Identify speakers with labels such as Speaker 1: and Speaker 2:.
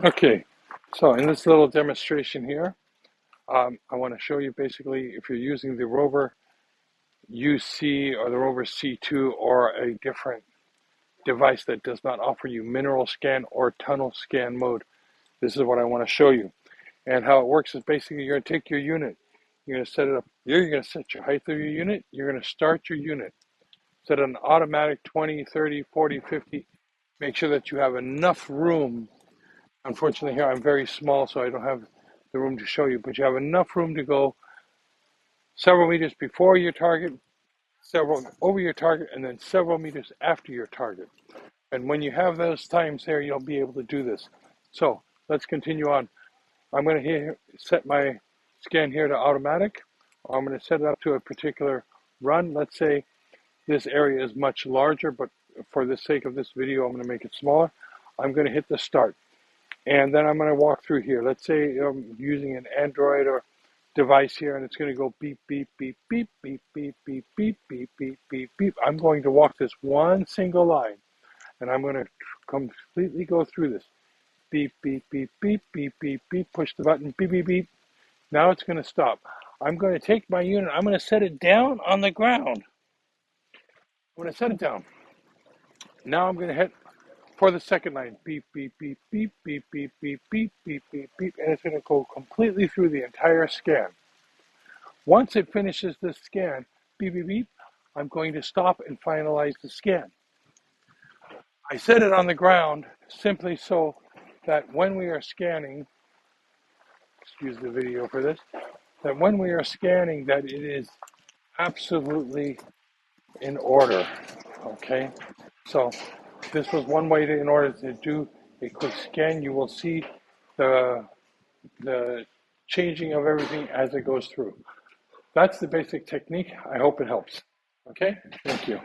Speaker 1: Okay, so in this little demonstration here, I want to show you basically if you're using the rover UC or the rover C2 or a different device that does not offer you mineral scan or tunnel scan mode. This is what I want to show you. And how it works is basically you're going to take your unit, you're going to set it up. You're going to set your height of your unit, you're going to start your unit, set an automatic 20, 30, 40, 50. Make sure that you have enough room. Unfortunately, here I'm very small, so I don't have the room to show you, but you have enough room to go several meters before your target, several over your target, and then several meters after your target. And when you have those times there, you'll be able to do this. So let's continue on. I'm going to set my scan here to automatic. I'm going to set it up to a particular run. Let's say this area is much larger, but for the sake of this video, I'm going to make it smaller. I'm going to hit the start. And then I'm going to walk through here. Let's say I'm using an Android or device here, and it's going to go beep, beep, beep, beep, beep, beep, beep, beep, beep, beep, beep, beep. I'm going to walk this one single line, and I'm going to completely go through this. Beep, beep, beep, beep, beep, beep, beep. Push the button, beep, beep, beep. Now it's going to stop. I'm going to take my unit. I'm going to set it down on the ground. I'm going to set it down. Now I'm going to hit for the second line, beep, beep, beep, beep, beep, beep, beep, beep, beep, beep, beep, and it's going to go completely through the entire scan. Once it finishes the scan, beep, beep, beep, I'm going to stop and finalize the scan. I set it on the ground simply so that when we are scanning, excuse the video for this, that when we are scanning that it is absolutely in order, okay? So this was one way in order to do a quick scan. You will see the changing of everything as it goes through. That's the basic technique. I hope it helps. Okay, thank you.